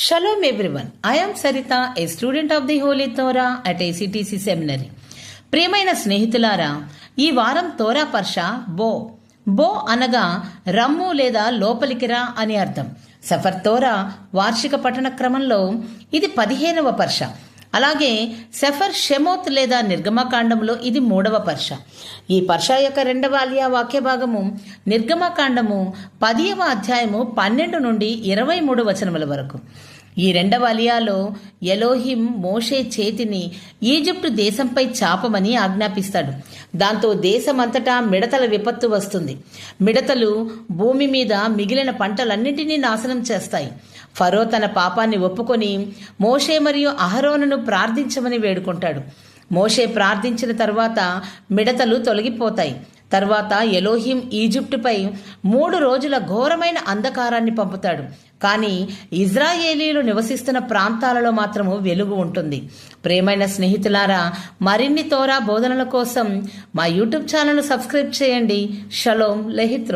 Shalom everyone. I am Sarita, a student of the Holy Torah at ACTC Seminary. ప్రియమైన స్నేహితులారా, ఈ వారం తోరా పర్ష బో అనగా రమ్ము లేదా లోపలికి రా అని అర్థం. సఫర్ తోరా వార్షిక పఠన క్రమంలో ఇది 15వ పర్ష. అలాగే సెఫర్ షెమోత్ లేదా నిర్గమకాండంలో ఇది 3వ పర్ష. ఈ పర్ష యొక్క 2వ అలియా వాక్య భాగము నిర్గమకాండము 10వ అధ్యాయము 12 నుండి 23 వచనముల వరకు. ఈ 2వ అలియాలో ఎలోహిం మోషే చేతిని ఈజిప్టు దేశంపై చాపమని ఆజ్ఞాపిస్తాడు. దాంతో దేశమంతటా మిడతల విపత్తు వస్తుంది. మిడతలు భూమి మీద మిగిలిన పంటలన్నింటినీ నాశనం చేస్తాయి. ఫరో తన పాపాన్ని ఒప్పుకొని మోషే మరియు అహరోనును ప్రార్థించమని వేడుకుంటాడు. మోషే ప్రార్థించిన తర్వాత మిడతలు తొలగిపోతాయి. తర్వాత ఎలోహిం ఈజిప్టుపై 3 రోజుల ఘోరమైన అంధకారాన్ని పంపుతాడు. కానీ ఇజ్రాయేలీలు నివసిస్తున్న ప్రాంతాలలో మాత్రము వెలుగు ఉంటుంది. ప్రియమైన స్నేహితులారా, మరిన్ని తోరా బోధనల కోసం మా యూట్యూబ్ ఛానల్ను సబ్స్క్రైబ్ చేయండి. షలోం లెహిత్రో.